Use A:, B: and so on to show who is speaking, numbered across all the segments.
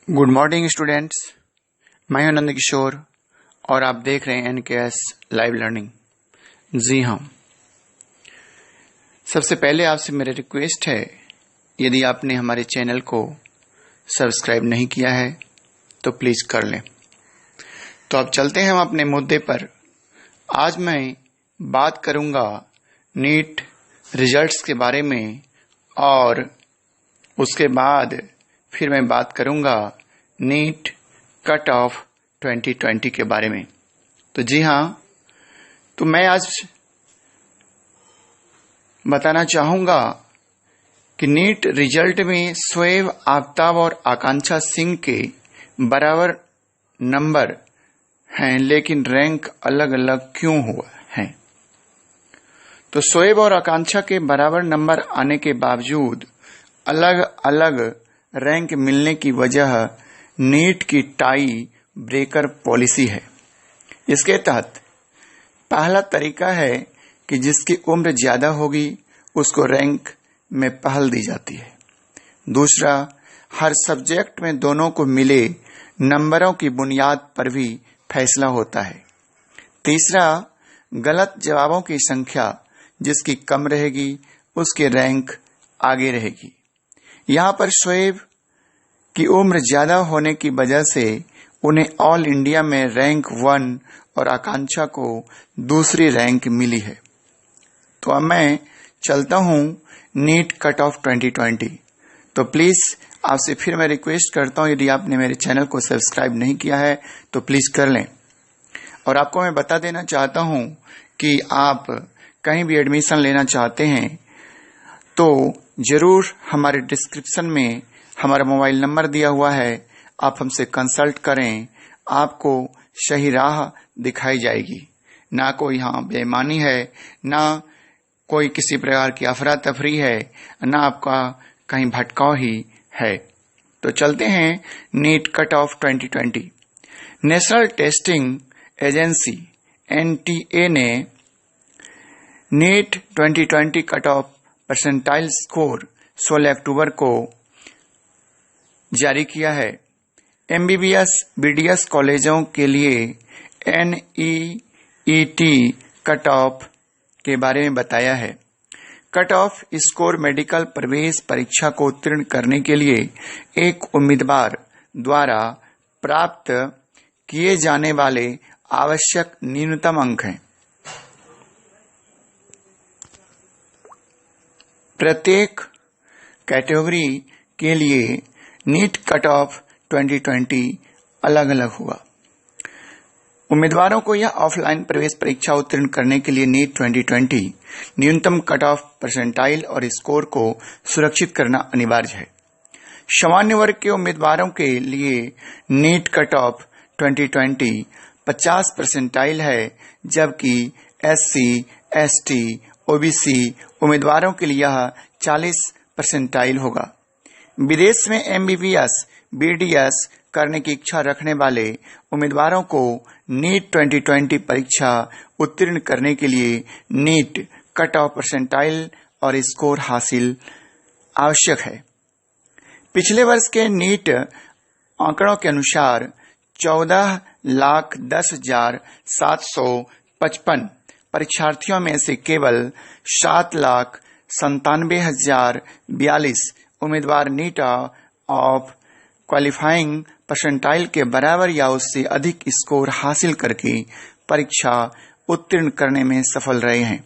A: Good morning students. मैं हूं नंद किशोर और आप देख रहे हैं NKS लाइव लर्निंग। जी हाँ, सबसे पहले आपसे मेरी रिक्वेस्ट है, यदि आपने हमारे चैनल को सब्सक्राइब नहीं किया है तो प्लीज कर लें। तो अब चलते हैं हम अपने मुद्दे पर। आज मैं बात करूंगा नीट रिजल्ट्स के बारे में और उसके बाद फिर मैं बात करूंगा नीट कट ऑफ 2020 के बारे में। तो जी हाँ, तो मैं आज बताना चाहूंगा कि नीट रिजल्ट में शोएब आफ्ताब और आकांक्षा सिंह के बराबर नंबर हैं, लेकिन रैंक अलग अलग क्यों हुआ है। तो शोएब और आकांक्षा के बराबर नंबर आने के बावजूद अलग अलग रैंक मिलने की वजह नीट की टाई ब्रेकर पॉलिसी है। इसके तहत पहला तरीका है कि जिसकी उम्र ज्यादा होगी उसको रैंक में पहल दी जाती है। दूसरा, हर सब्जेक्ट में दोनों को मिले नंबरों की बुनियाद पर भी फैसला होता है। तीसरा, गलत जवाबों की संख्या जिसकी कम रहेगी उसकी रैंक आगे रहेगी। यहाँ पर शोएब की उम्र ज्यादा होने की वजह से उन्हें ऑल इंडिया में रैंक 1 और आकांक्षा को दूसरी रैंक मिली है। तो अब मैं चलता हूं नीट कट ऑफ 2020। तो प्लीज आपसे फिर मैं रिक्वेस्ट करता हूं, यदि आपने मेरे चैनल को सब्सक्राइब नहीं किया है तो प्लीज कर लें। और आपको मैं बता देना चाहता हूं कि आप कहीं भी एडमिशन लेना चाहते हैं तो जरूर हमारे डिस्क्रिप्शन में हमारा मोबाइल नंबर दिया हुआ है, आप हमसे कंसल्ट करें। आपको सही राह दिखाई जाएगी। ना कोई यहाँ बेईमानी है, ना कोई किसी प्रकार की अफरा तफरी है, ना आपका कहीं भटकाव ही है। तो चलते हैं NEET cut off 2020। National testing agency NTA ने NEET 2020 cut off percentile score 16 अक्टूबर को जारी किया है। MBBS BDS कॉलेजों के लिए NEET कट ऑफ के बारे में बताया है। कट ऑफ स्कोर मेडिकल प्रवेश परीक्षा को उत्तीर्ण करने के लिए एक उम्मीदवार द्वारा प्राप्त किए जाने वाले आवश्यक न्यूनतम अंक हैं। प्रत्येक कैटेगरी के लिए नीट कट ऑफ 2020 अलग अलग हुआ। उम्मीदवारों को यह ऑफलाइन प्रवेश परीक्षा उत्तीर्ण करने के लिए नीट 2020 न्यूनतम कट ऑफ परसेंटाइल और स्कोर को सुरक्षित करना अनिवार्य है। सामान्य वर्ग के उम्मीदवारों के लिए नीट कट ऑफ 2020 50 परसेंटाइल है, जबकि SC, ST, OBC उम्मीदवारों के लिए यह 40 परसेंटाइल होगा। विदेश में MBBS BDS करने की इच्छा रखने वाले उम्मीदवारों को नीट 2020 परीक्षा उत्तीर्ण करने के लिए नीट कट ऑफ परसेंटाइल और स्कोर हासिल आवश्यक है। पिछले वर्ष के नीट आंकड़ों के अनुसार 14,10,755 परीक्षार्थियों में से केवल 7,97,042 उम्मीदवार नीट ऑफ क्वालिफाइंग परसेंटाइल के बराबर या उससे अधिक स्कोर हासिल करके परीक्षा उत्तीर्ण करने में सफल रहे हैं।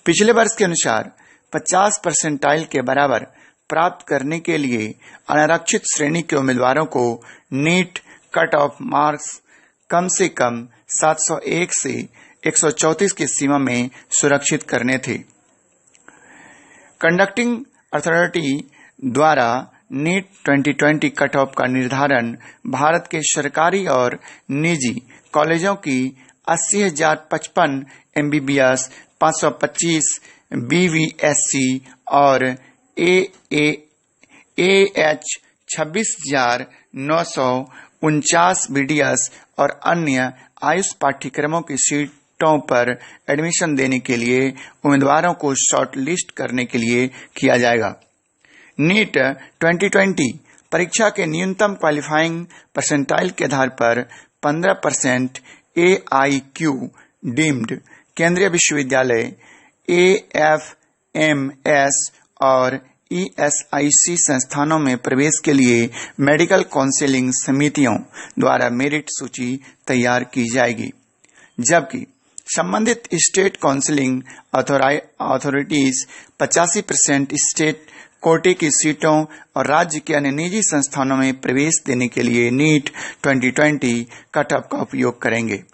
A: पिछले वर्ष के अनुसार 50 परसेंटाइल के बराबर प्राप्त करने के लिए अनारक्षित श्रेणी के उम्मीदवारों को नीट कट ऑफ मार्क्स कम से कम 701 से 134 की सीमा में सुरक्षित करने थे। कंडक्टिंग अथॉरिटी द्वारा नीट 2020 कट ऑफ का निर्धारण भारत के सरकारी और निजी कॉलेजों की 80,055 MBBS, 525 BVSC और AH 26,949 BDS और अन्य आयुष पाठ्यक्रमों की सीटों पर एडमिशन देने के लिए उम्मीदवारों को शॉर्ट लिस्ट करने के लिए किया जाएगा। नीट 2020 परीक्षा के न्यूनतम क्वालिफाइंग परसेंटाइल के आधार पर 15% AIQ डीम्ड केंद्रीय विश्वविद्यालय, AFMS और ESIC संस्थानों में प्रवेश के लिए मेडिकल काउंसलिंग समितियों द्वारा मेरिट सूची तैयार की जाएगी, जबकि संबंधित स्टेट काउंसलिंग अथॉरिटीज 85% स्टेट कोटे की सीटों और राज्य के अन्य निजी संस्थानों में प्रवेश देने के लिए नीट 2020 कट ऑफ का उपयोग करेंगे।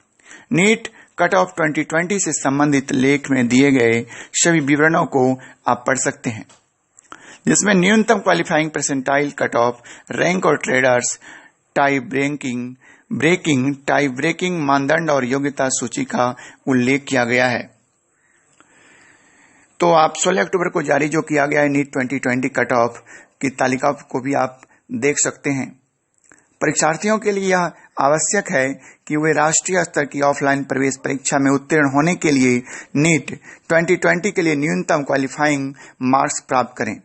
A: नीट कट ऑफ 2020 से संबंधित लेख में दिए गए सभी विवरणों को आप पढ़ सकते हैं, जिसमें न्यूनतम qualifying percentile cut off, rank और ट्रेडर्स, टाई ब्रेकिंग मानदंड और योग्यता सूची का उल्लेख किया गया है। तो आप 16 अक्टूबर को जारी जो किया गया है नीट 2020 कट ऑफ की तालिका को भी आप देख सकते हैं। परीक्षार्थियों के लिए यह आवश्यक है कि वे राष्ट्रीय स्तर की ऑफलाइन प्रवेश परीक्षा में उत्तीर्ण होने के लिए नीट 2020 के लिए न्यूनतम क्वालिफाइंग मार्क्स प्राप्त करें।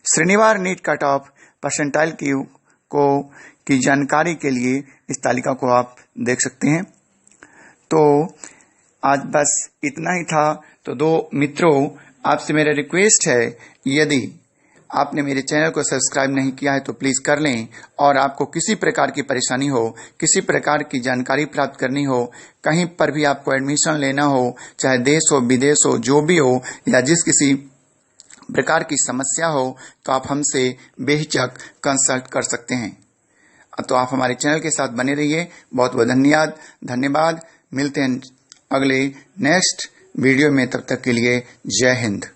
A: श्रेणीवार नीट कट ऑफ परसेंटाइल की जानकारी के लिए इस तालिका को आप देख सकते हैं। तो आज बस इतना ही था। तो दो मित्रों, आपसे मेरा रिक्वेस्ट है, यदि आपने मेरे चैनल को सब्सक्राइब नहीं किया है तो प्लीज कर लें, और आपको किसी प्रकार की परेशानी हो, किसी प्रकार की जानकारी प्राप्त करनी हो, कहीं पर भी आपको एडमिशन लेना हो, चाहे देश हो विदेश हो, जो भी हो, या जिस किसी प्रकार की समस्या हो, तो आप हमसे बेहिचक कंसल्ट कर सकते हैं। तो आप हमारे चैनल के साथ बने रहिए। बहुत बहुत धन्यवाद। मिलते हैं अगले नेक्स्ट वीडियो में, तब तक के लिए जय हिंद।